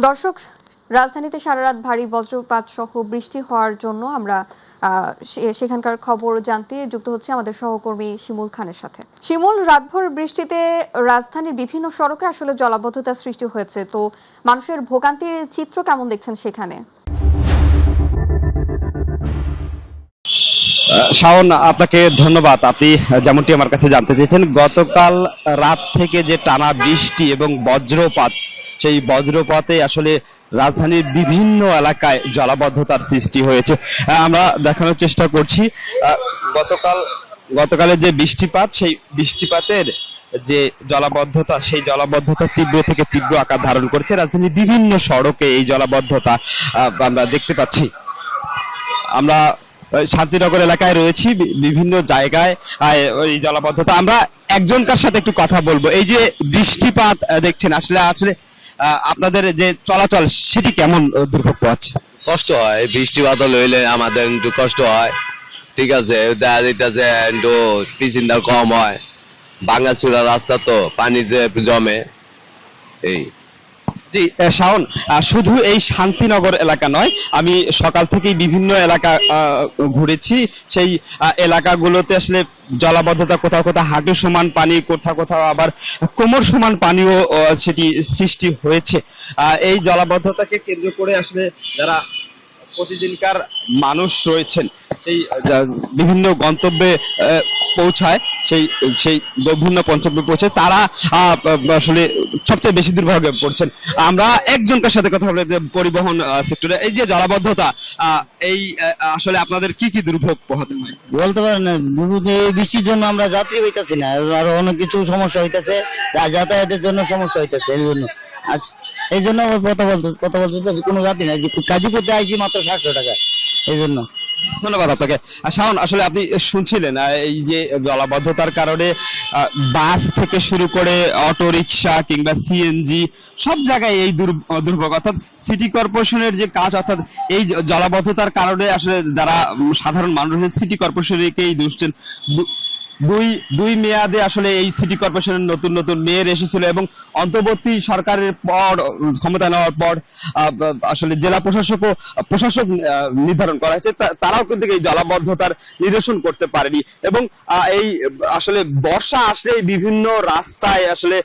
দর্শক, রাজধানীতে সারা রাত ভারী বজ্রপাত সহ বৃষ্টি হওয়ার জন্য আমরা সেখানকার খবর জানতে যুক্ত হচ্ছে আমাদের সহকর্মী শিমুল খানের সাথে। শিমুল, রাতভর বৃষ্টিতে রাজধানীর বিভিন্ন সড়কে আসলে জলাবদ্ধতার সৃষ্টি হয়েছে, তো মানুষের ভোগান্তির চিত্র কেমন দেখছেন সেখানে? শাওন, আপনাকে ধন্যবাদ। আপনি যেমনটি আমার কাছে জানতে চেয়েছেন, গতকাল রাত থেকে যে টানা বৃষ্টি এবং বজ্রপাত, সেই বজ্রপাতে আসলে রাজধানীর বিভিন্ন এলাকায় জলাবদ্ধতার সৃষ্টি হয়েছে। আমরা দেখানোর চেষ্টা করছি গতকালের যে বৃষ্টিপাত, সেই বৃষ্টিপাতের যে জলাবদ্ধতা, সেই জলাবদ্ধতা তীব্র থেকে তীব্র আকার ধারণ করেছে। রাজধানীর বিভিন্ন সড়কে এই জলাবদ্ধতা আমরা দেখতে পাচ্ছি। আমরা শান্তিনগর এলাকায় রয়েছি, বিভিন্ন জায়গায় ওই জলাবদ্ধতা। আমরা একজনকার সাথে একটু কথা বলবো। এই যে বৃষ্টিপাত দেখছেন, আসলে আসলে আপনাদের যে চলাচল সেটি কেমন দুর্ভোগ পাচ্ছে? কষ্ট হয়, বৃষ্টিপাত লইলে আমাদের একটু কষ্ট হয়। ঠিক আছে, দেখা যাইতেছে একটু পিছিনটা কম হয়, ভাঙাচুরা রাস্তা তো পানি যে জমে এই। জি শাওন, শুধু এই শান্তিনগর এলাকা নয়, আমি সকাল থেকেই বিভিন্ন এলাকা ঘুরেছি। সেই এলাকাগুলোতে আসলে জলাবদ্ধতা, কোথাও কোথাও হাঁটু সমান পানি, কোথাও কোথাও আবার কোমর সমান পানিও সেটি সৃষ্টি হয়েছে। এই জলাবদ্ধতাকে কেন্দ্র করে আসলে যারা প্রতিদিনকার মানুষ রয়েছেন, সেই বিভিন্ন গন্তব্যে পৌঁছায়, সেই সেই বিভিন্ন পঞ্চব্যে পৌঁছে তারা আসলে সবচেয়ে বেশি দুর্ভোগে পড়ছেন। আমরা একজনকার সাথে কথা বলে পরিবহন সেক্টরে এই যে জলাবদ্ধতা, এই আসলে আপনাদের কি কি দুর্ভোগ পোহাতে হয়? বলতে পারেন না, এই বৃষ্টির জন্য আমরা যাত্রী হইতাছি না, আরো অনেক কিছু সমস্যা হইতাছে, যাতায়াতের জন্য সমস্যা হইতাছে। এই জন্য এই জন্য কথা বলতে কোনো যাত্রী নাই, কাজী করতে আইছি মাত্র 700 টাকা, এই জন্য। ধন্যবাদ আপনাকে। শাওন, আসলে আপনি শুনছিলেন এই যে জলাবদ্ধতার কারণে বাস থেকে শুরু করে অটো রিক্সা কিংবা সিএনজি সব জায়গায় এই দুর্ভোগ, অর্থাৎ সিটি কর্পোরেশনের যে কাজ, অর্থাৎ এই জলাবদ্ধতার কারণে আসলে যারা সাধারণ মানুষ সিটি কর্পোরেশনকেই দুষছেন। দুই মেয়াদে আসলে এই সিটি কর্পোরেশনের নতুন নতুন মেয়র এসেছিল এবং অন্তর্বর্তী সরকারের পর, ক্ষমতা নেওয়ার পর আসলে জেলা প্রশাসক নির্ধারণ করা হয়েছে। তারাও কিন্তু এই জলাবদ্ধতার নিরসন করতে পারেনি এবং এই আসলে বর্ষা আসলে বিভিন্ন রাস্তায় আসলে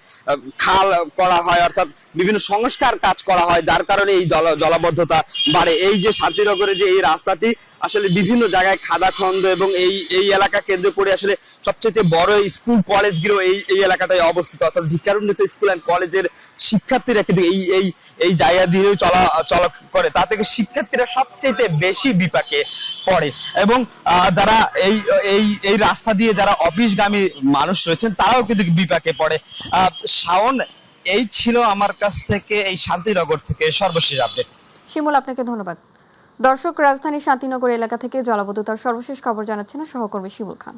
খাল করা হয়, অর্থাৎ বিভিন্ন সংস্কার কাজ করা হয়, যার কারণে এই জলাবদ্ধতা বাড়ে। এই যে শান্তিনগরের যে এই রাস্তাটি আসলে বিভিন্ন জায়গায় খাদাখন্দ এবং এই এলাকা কেন্দ্র করে আসলে সবচেয়ে বড় স্কুল কলেজগুলো এই এলাকাটায় অবস্থিত, অর্থাৎ ভিকারুননিসা স্কুল অ্যান্ড কলেজের শিক্ষার্থীরা কিন্তু এই জায়গা দিয়ে চলা করে। তা থেকে শিক্ষার্থীরা সবচেয়ে বেশি বিপাকে পড়ে এবং যারা এই রাস্তা দিয়ে যারা অফিসগামী মানুষ রয়েছেন তারাও কিন্তু বিপাকে পড়ে। শাওন, এই ছিল আমার কাছ থেকে এই শান্তিনগর থেকে সর্বশেষ আপডেট। শিমুল, আপনাকে ধন্যবাদ। দর্শক, রাজধানীর শান্তিনগর এলাকা থেকে জলাবদ্ধতার সর্বশেষ খবর জানাচ্ছেন সহকর্মী শিমুল খান।